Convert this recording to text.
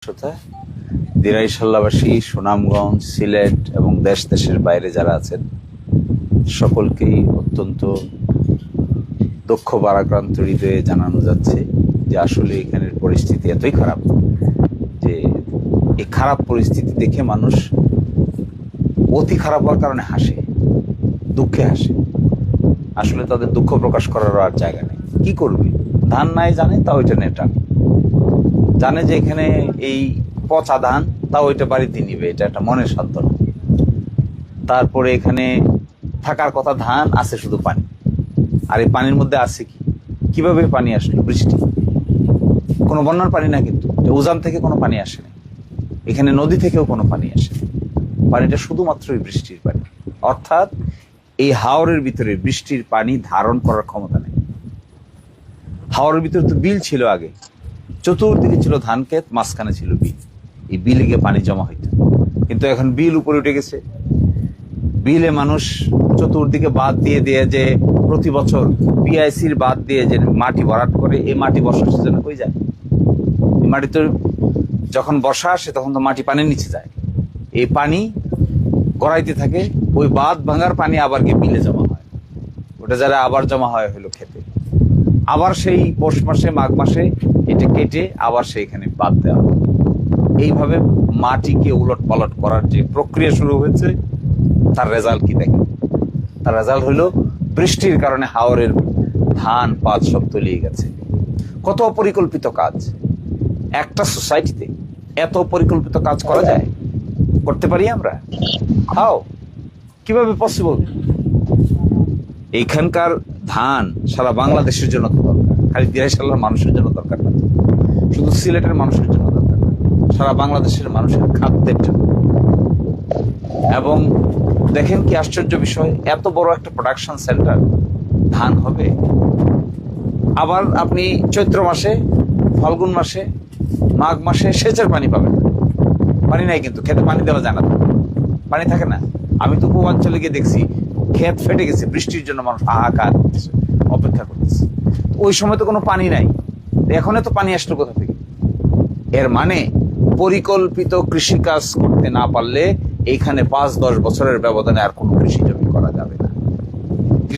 শ্রোতা, দিরাইশাল্লাবাসী, সুনামগঞ্জ, সিলেট এবং দেশ দেশের বাইরে যারা আছেন সকলকেই অত্যন্ত দুঃখ ভারাক্রান্ত হৃদয়ে জানানো যাচ্ছে যে আসলে এখানের পরিস্থিতি এতই খারাপ যে এই খারাপ পরিস্থিতি দেখে মানুষ অতি খারাপ হওয়ার কারণে হাসে, দুঃখে হাসে। আসলে তাদের দুঃখ প্রকাশ করারও আর জায়গা নেই। কি করবে? ধান নাই জানে, তাও ওইটা নেটা জানে যে এখানে এই পচা ধান, তাও ওইটা বাড়িতে নিবে, এটা একটা মনের সান্ত্বনা। তারপরে এখানে থাকার কথা ধান, আছে শুধু পানি। আর এই পানির মধ্যে আছে কি? কিভাবে পানি আসলো? বৃষ্টি। কোনো বন্যার পানি না, কিন্তু উজান থেকে কোনো পানি আসে না, এখানে নদী থেকেও কোনো পানি আসে না। পানিটা শুধুমাত্রই বৃষ্টির পানি। অর্থাৎ এই হাওরের ভিতরে বৃষ্টির পানি ধারণ করার ক্ষমতা নেই। হাওরের ভিতরে তো বিল ছিল আগে, চতুর্দিকে ছিল ধান ক্ষেত, মাঝখানে ছিল বিল। এই বিলে গিয়ে পানি জমা হইত, কিন্তু এখন বিল উপরে উঠে গেছে। বিলে মানুষ চতুর্দিকে বাঁধ দিয়ে দিয়ে যে প্রতি বছর পিআইসির বাঁধ দিয়ে যে মাটি ভরাট করে, এই মাটি বর্ষার সিজনে কই যায়? এই মাটি তো যখন বর্ষা আসে তখন তো মাটি পানির নিচে যায়, এই পানি গড়াইতে থাকে, ওই বাঁধ ভাঙার পানি আবার গিয়ে বিলে জমা হয়, ওটা যারা আবার জমা হয় হলো খেতে। আবার সেই পৌষ মাসে, মাঘ মাসে এটা কেটে আবার সেইখানে বাদ দেওয়া হয়। এইভাবে মাটিকে উলট পালট করার যে প্রক্রিয়া শুরু হয়েছে, তার রেজাল্ট কি দেখেন? তার রেজাল্ট হইল বৃষ্টির কারণে হাওরের ধান পাত সব তলিয়ে গেছে। কত অপরিকল্পিত কাজ! একটা সোসাইটিতে এত পরিকল্পিত কাজ করা যায়? করতে পারি আমরা? হাও, কিভাবে পসিবল? এইখানকার ধান সারা বাংলাদেশের জন্য তো দরকার, খালি দিরাইশাল্লার মানুষের জন্য দরকার না, শুধু সিলেটের মানুষের জন্য দরকার, সারা বাংলাদেশের মানুষের খাদ্যের জন্য। এবং দেখেন কি আশ্চর্য বিষয়, এত বড় একটা প্রোডাকশন সেন্টার, ধান হবে। আবার আপনি চৈত্র মাসে, ফাল্গুন মাসে, মাঘ মাসে সেচের পানি পাবেন। পানি নাই, কিন্তু খেতে পানি দেওয়া যায় না, পানি থাকে না। আমি তো পূর্বাঞ্চলে গিয়ে দেখছি ক্ষেত ফেটে গেছে, বৃষ্টির জন্য মানুষ হাহাকার করতেছে, অপেক্ষা করতেছে। ওই সময় তো কোনো পানি নাই, এখন তো পানি আসলো কোথা থেকে? এর মানে পরিকল্পিত কৃষিকাজ করতে না পারলে এইখানে 5-10 বছরের ব্যবধানে আর কোনো কৃষি জমি করা যাবে না।